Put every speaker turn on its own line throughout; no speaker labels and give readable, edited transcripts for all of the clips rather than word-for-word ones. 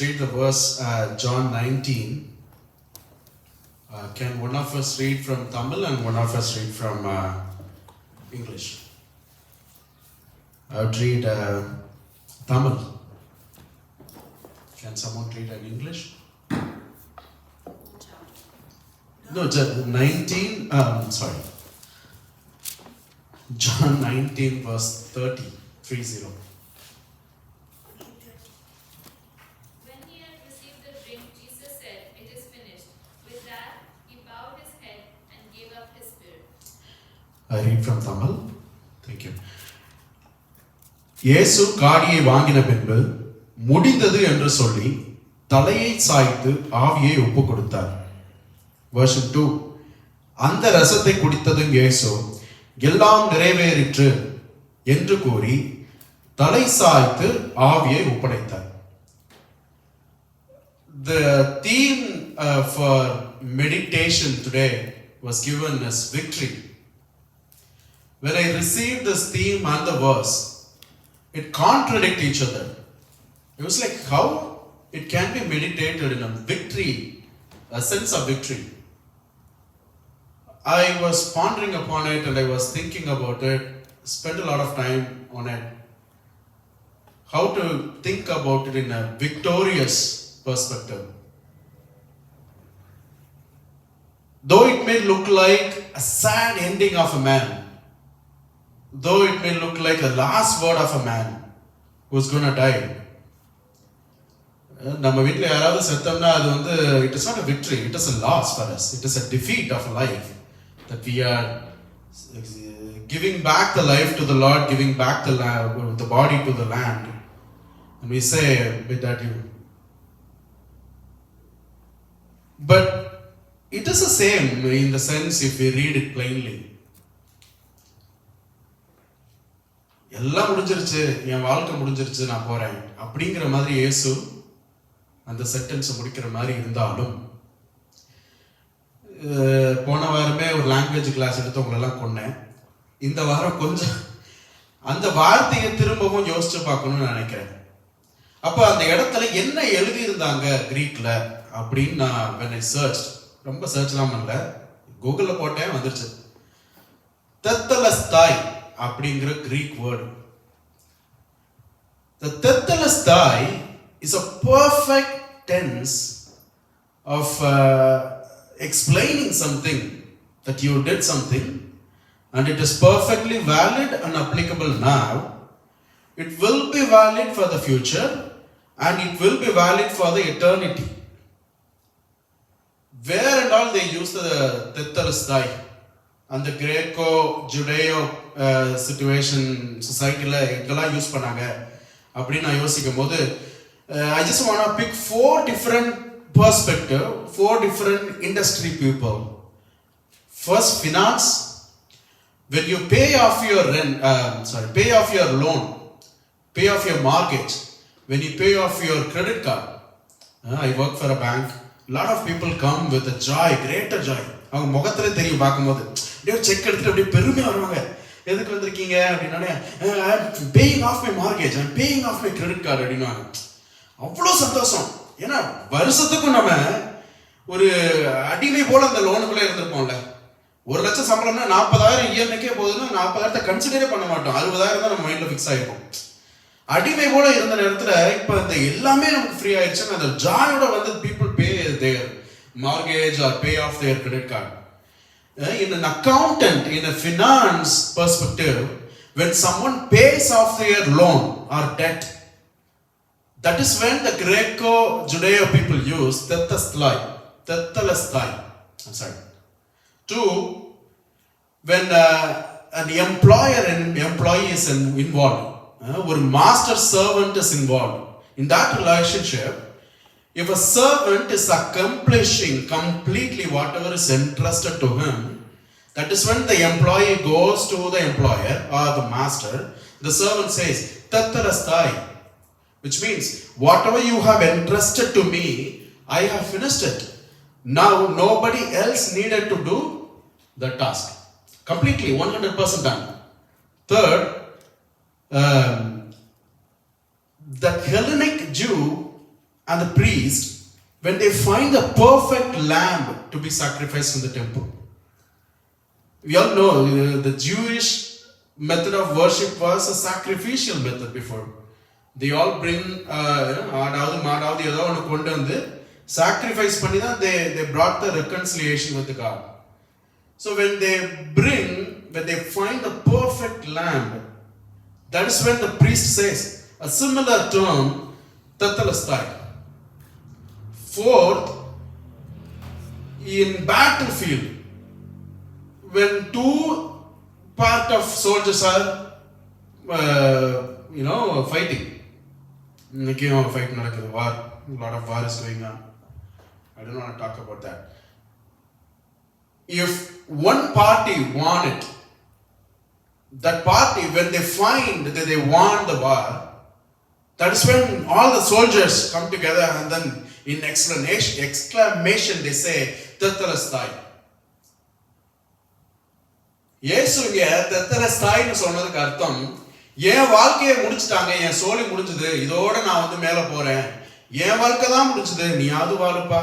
Read the verse John 19. Can one of us read from Tamil and one of us read from English? I would read Tamil. Can someone read in English? No, 19, sorry. John 19 verse 30, 30.
When he had received the drink, Jesus said, "It is finished." With that, he bowed his head and gave up his spirit.
I read from Tamil. Thank you. இயேசு காடியை வாங்கின பின்பு முடிந்தது என்று சொல்லி தலையை சாய்த்து ஆவியை ஒப்பு கொடுத்தார். Version 2. அந்த ரசத்தை குடித்ததும் இயேசு எல்லாம் நிறைவேறிற்று என்று கூறி தலை சாய்த்து ஆவியை ஒப்படைத்தார். The theme for meditation today was given as victory. When I received this theme and the verse, it contradicted each other. It was like how it can be meditated in a victory, a sense of victory. I was pondering upon it and I was thinking about it, spent a lot of time on it. How to think about it in a victorious perspective. Though it may look like a sad ending of a man, though it may look like the last word of a man who's going to die, நம்ம வீட்டில் யாராவது செத்தோம்னா அது வந்து it is not a victory, it is a loss for us, it is a defeat of life, that we are giving back the life to the Lord, giving back the body to the land, and we say with that you. But it is the same in the sense if we read it plainly. எல்லாம் முடிஞ்சிருச்சு, என் வாழ்க்கை முடிஞ்சிருச்சு, நான் போறேன் அப்படிங்கிற மாதிரி இயேசு அந்த சென்டென்ஸை முடிக்கிற மாதிரி இருந்தாலும், போன வாரமே ஒரு லாங்குவேஜ் கிளாஸ் எடுத்தவங்களெல்லாம் கொன்னேன். இந்த வாரம் கொஞ்சம் அந்த வார்த்தையை திரும்பவும் யோசிச்சு பார்க்கணும்னு நினைக்கிறேன். அப்போ அந்த இடத்துல என்ன எழுதியிருந்தாங்க கிரீக்ல அப்படின்னு நான் when I searched, ரொம்ப சர்ச்லாம் பண்ணல, கூகுளில் போட்டேன், வந்துருச்சு. தெத்தலஸ்தாய் அப்படிங்கிற கிரீக் வேர்டு. The தெத்தலஸ்தாய் is a perfect tense of explaining something, that you did something and it is perfectly valid and applicable now. It will be valid for the future and it will be valid for the eternity. Where and all they use the Tetelestai and the Greco-Judeo situation society-ல இதெல்லாம் use பண்ணாங்க அப்படின்னு நான் யோசிக்கும் போது I just want to pick 4 different perspectives, 4 different industry people. First, finance. When you pay off your pay off your loan, pay off your mortgage, when you pay off your credit card. I work for a bank. A lot of people come with a joy, greater joy. அவங்க முகத்துல தெரியும் பார்க்கும்போது, அப்படியே check எடுத்துட்டு அப்படியே பெருமையா வருவாங்க. எதுக்கு வந்திருக்கீங்க அப்படின்னா, paying off my mortgage, paying off my credit card அப்படின்வாங்க. அவ்வளோ சந்தோஷம். ஏன்னா வருஷத்துக்கும் நம்ம ஒரு அடிமை போல அந்த லோனுக்குள்ளே இருந்திருப்போம்ல. 1 லட்சம் சம்பளம்னா 40,000 இஎம்ஐக்கே போகுதுன்னா 40,000 கன்சிடரே பண்ண மாட்டோம். 60,000 தான் நம்ம மைண்ட்ல ஃபிக்ஸ் ஆகிருக்கும். அடிமை போல இருந்த நேரத்தில் இப்போ இந்த எல்லாமே நமக்கு ஃப்ரீ ஆயிடுச்சுன்னா அந்த ஜாயோட வந்து people pay their mortgage or pay off their credit card. In an accountant, in a finance perspective, when someone pays off their loan or debt, that is when the Greco-Judeo people use Tetelestai. I'm sorry. 2, when an employer and employee is involved, or master servant is involved. In that relationship, if a servant is accomplishing completely whatever is entrusted to him, that is when the employee goes to the employer or the master. The servant says, Tetelestai, which means whatever you have entrusted to me, I have finished it. Now nobody else needed to do the task. Completely 100% done. Third, the Hellenic Jew and the priest, when they find the perfect lamb to be sacrificed in the temple. We all know the Jewish method of worship was a sacrificial method before. They all bring ஆடாவது ஏதோ ஒன்று கொண்டு வந்து sacrifice பண்ணி தான் they brought the reconciliation with God. So when they find the perfect lamb, that is when the priest says a similar term, tetelestai. Fourth, in battlefield, when two part of soldiers are fighting, fight நடக்குது, war, a lot of war is going on. I don't want to talk about that. If one party won it, that party, when they find that they won the war, that is when all the soldiers come together and then in exclamation they say tetelestai. இயேசுங்க தெத்தலஸ்தாய்னு சொன்னதுக்கு அர்த்தம், என் வாழ்க்கையை முடிச்சுட்டாங்க, என் சோலி முடிஞ்சது, இதோட நான் வந்து மேல போறேன், என் வாழ்க்கை தான் முடிஞ்சது, நீயாவது வாழுப்பா.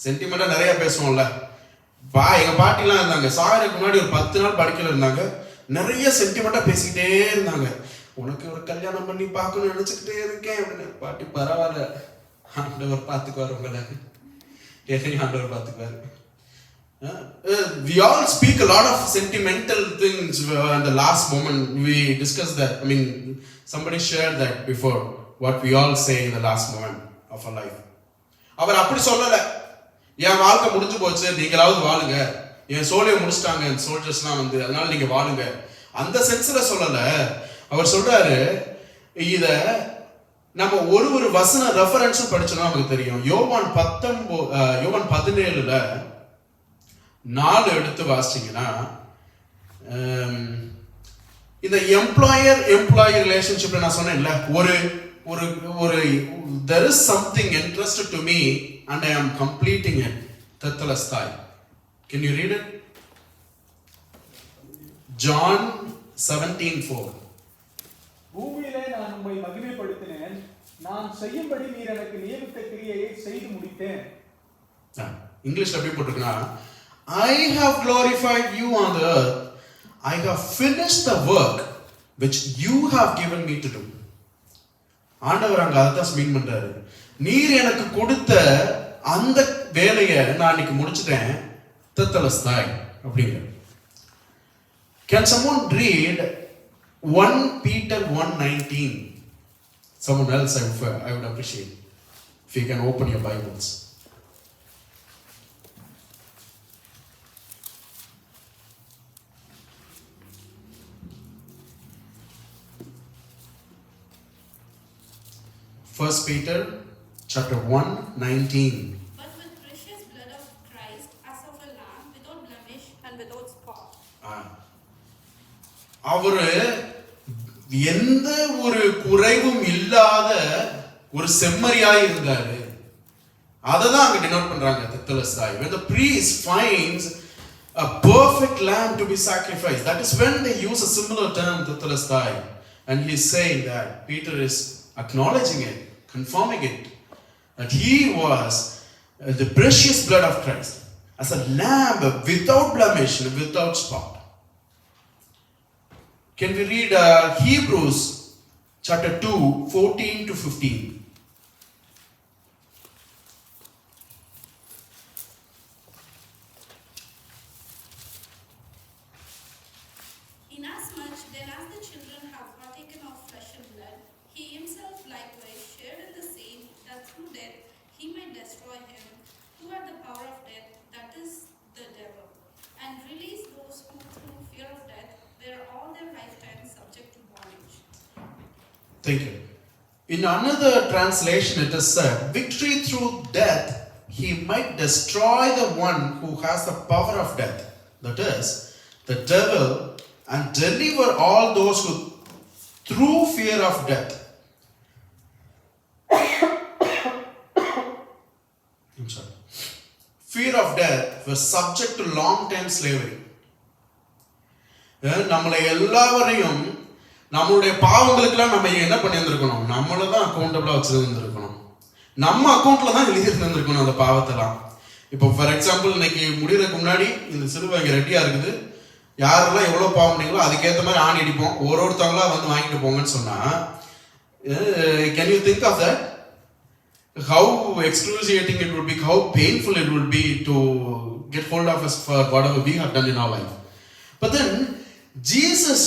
சென்டிமெண்டா நிறைய பேசுவோம்ல. எங்க பாட்டிலாம் இருந்தாங்க, சாகருக்கு முன்னாடி ஒரு 10 நாள் படுக்கையில இருந்தாங்க, நிறைய சென்டிமெண்டா பேசிக்கிட்டே இருந்தாங்க. உனக்கு ஒரு கல்யாணம் பண்ணி பார்க்கணும்னு நினைச்சுக்கிட்டே இருக்கேன் அப்படின்னு. பாட்டி பரவாயில்ல, ஆண்டவர் பார்த்துக்குவார் உங்களை, என்னையும் ஆண்டவர் பார்த்துக்குவாரு. We all speak a lot of sentimental things in the last moment. We discussed that. I mean, somebody shared that before, what we all say in the last moment of our life. அவர் அப்படி சொல்லல, என் வாழ்க்கை முடிஞ்சு போச்சு, நீங்களாவது வாழுங்க, என் சோலையை முடிச்சிட்டாங்க என் சோல்ஜர்ஸ்லாம் வந்து, அதனால நீங்க வாழுங்க, அந்த சென்ஸ்ல சொல்லல. அவர் சொல்றாரு, இத நம்ம ஒரு வசன ரெஃபரன்ஸும் படிச்சோம்னா நமக்கு தெரியும். யோவான் 17ல 4 எடுத்து வாசிச்சீங்கன்னா, இந்த எம்ப்ளாயர் ரிலேஷன்ஷிப்ல நான் சொன்னேன்ல, ஒரு there is something interested to me and I am completing it. Tetelestai. Can you read it? John 17:4.
பூமியிலே நான் உம்மை மகிமைப்படுத்தினேன், நான் செய்யும்படி நீர் எனக்கு நியமித்த கிரியையை செய்து முடித்தேன்.
இங்கிலீஷ்ல எப்படி போட்டுருக்குன்னா, I have glorified you on the earth. I have finished the work which you have given me to do. ஆண்டவர் அங்க அதான் மீன் பண்றாரு, நீர் எனக்கு கொடுத்த அந்த வேலையை நான் இன்னைக்கு முடிச்சிட்டேன். tetelestai அப்படிங்கிற. Can someone read 1 Peter 1:19? Someone else I would appreciate if you can open your Bibles. First Peter chapter 1:19.
But with precious blood of Christ, as of a lamb, without blemish and without spot.
அவரு எந்த ஒரு குறைவும் இல்லாத ஒரு செம்மறியாய் இருந்தாரு. அததான் அங்க denote பண்றாங்க tetelestai. When the priest finds a perfect lamb to be sacrificed, that is when they use a similar term tetelestai. And he is saying that Peter is acknowledging it, confirming it, that he was the precious blood of Christ as a lamb without blemish and without spot. Can we read Hebrews chapter 2:14-15?
Inasmuch then as the children have partaken of flesh and blood, he himself likewise shared in the same, that through death he might destroy him who had the power of death, that is, the devil, and release those who through fear of death were all their lifetime subject to bondage.
Thank you. In another translation it is said, victory through death he might destroy the one who has the power of death, that is, the devil, and deliver all those who through fear of death. I'm sorry. Fear of death were subject to long-term slavery. நம்மளை எல்லாவரையும் நம்மளுடைய பாவங்களுக்கெல்லாம் நம்ம என்ன பண்ணியிருந்திருக்கணும், நம்மளை தான் அக்கௌண்டபிளா வச்சிருந்துருக்கணும். நம்ம அக்கௌண்ட்ல தான் எழுதி இருந்திருக்கணும் அந்த பாவத்தெல்லாம். இப்போ ஃபார் எக்ஸாம்பிள் இன்னைக்கு முடியறதுக்கு முன்னாடி இந்த சிலுவை இங்கே ரெடியா இருக்குது, யாரெல்லாம் எவ்வளோ பாவம் பண்ணீங்களோ அதுக்கேற்ற மாதிரி ஆணி அடிப்போம், ஒருத்தவங்களா வந்து வாங்கிட்டு போங்கன்னு சொன்னா, can you think of that? How excruciating it would be, how painful it would be to get hold of us for whatever we have done in our life. But then Jesus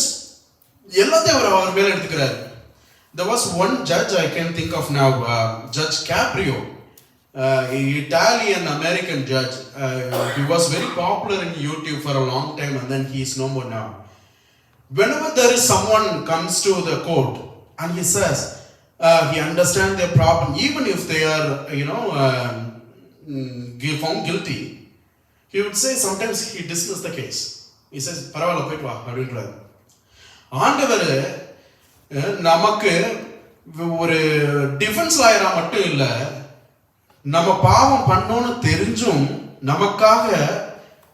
எல்லாத்தையும் அவர் மேல எடுத்துக்கிறார். There was one judge I can think of now, Judge Caprio, Italian American judge. He was very popular in YouTube for a long time and then he is no more now. Whenever there is someone comes to the court and he says, he understands their problem, even if they are, found guilty, he would say sometimes he dismisses the case. He says, "Paravala போய்ட்டு வா" அப்படின்றார். ஆண்டவர் நமக்கு ஒரு defence லாயரா மட்டும் இல்ல, நம்ம பாவம் பண்ணோன்னு தெரிஞ்சும் நமக்காக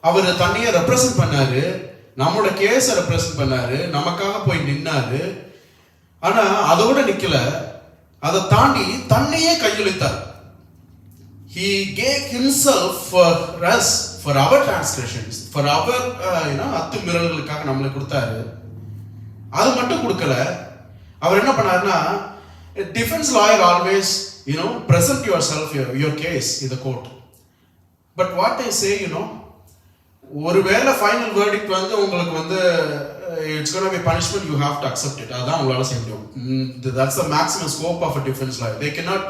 அவர் தன்னையே ரெப்ரசன்ட் பண்ணாரு, நம்மளோட கேஸை ரெப்ரசன்ட் பண்ணாரு, நமக்காக போய் நின்னாரு. ஆனா அதோட நிக்கல, அதை தாண்டி தன்னையே கையளித்தார். He gave himself for us, for our transgressions, for our அத்துமீறல்களுக்காக நம்மளை கொடுத்தாரு. அது மட்டும் கொடுக்கல, அவர் என்ன பண்ணாருன்னா, defence lawyer always present yourself, your case in the court. But what they say, ஒருவேளை ஃபைனல் வேர்டிக்ட் வந்து உங்களுக்கு வந்து it's going to be punishment, you have to accept it. அதான் உங்களால செய்ய முடியும். That's the maximum scope of a defense lawyer. They cannot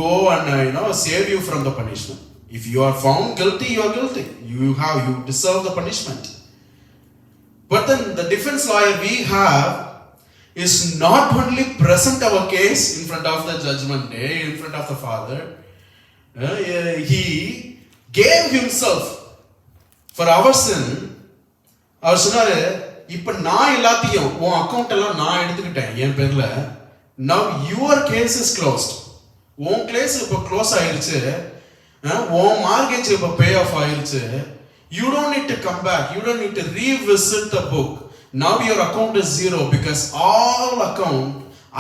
go and save you from the punishment. If you are found guilty, you are guilty. You deserve the punishment. But then the defense lawyer we have is not only present our case in front of the judgment day, in front of the Father, he gave himself for our sin. அவர் சொன்னாரு, இப்ப நான் எல்லாத்தையும் உன் account எல்லாம் நான் எடுத்துக்கிட்டேன் என் பேர்ல. Now your case is closed. உன் கேஸ் இப்ப க்ளோஸ் ஆயிருச்சு, உன் மார்கேஜ் இப்ப பே ஆஃப் ஆயிருச்சு. You don't need to come back. You don't need to revisit the book. Now your account is zero because all account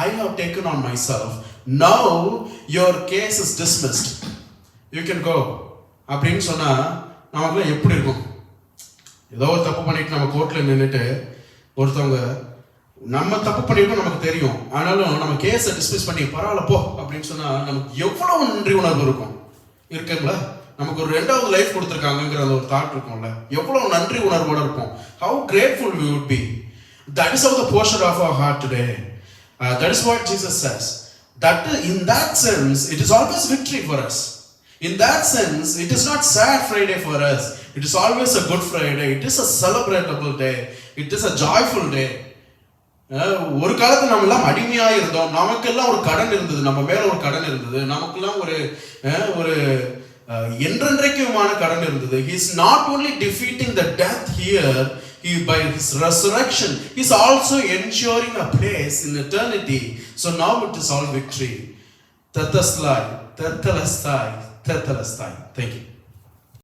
I have taken on myself. Now your case is dismissed. You can go. அப்படின்னு சொன்னா நமக்கு எப்படி இருக்கும்? ஏதோ ஒரு தப்பு பண்ணிட்டு நம்ம கோர்ட்ல நின்றுட்டு ஒருத்தவங்க நம்ம தப்பு பண்ணிருக்கோம் நமக்கு தெரியும், ஆனாலும் நம்ம கேஸை டிஸ்மிஸ் பண்ணி பரவாயில்ல போ அப்படின்னு சொன்னா நமக்கு எவ்வளவு நன்றி உணர்வு இருக்கும் இருக்குங்களா? நமக்கு ஒரு ரெண்டாவது லைஃப் கொடுத்துருக்காங்கிற அந்த ஒரு தாட் இருக்கும்ல, எவ்வளவு நன்றி உணர்வோட இருப்போம். How grateful we would be. That is how the posture of our heart today. That is what Jesus says. That in that sense, it is always victory for us. In that sense, it is not sad Friday for us. It is always a good Friday. It is a celebratable day. It is a joyful day. ஒரு காலத்துல நம்ம எல்லாம் அடிமையா இருந்தோம், நமக்கெல்லாம் ஒரு கடன் இருந்தது, நம்ம மேல ஒரு கடன் இருந்தது, நமக்கெல்லாம் ஒரு என்றென்றைக்குமான கடன் இருந்தது. He is not only defeating the death here, by his resurrection, he is also ensuring a place in eternity. So now it is all victory. Tetelestai. Thank you.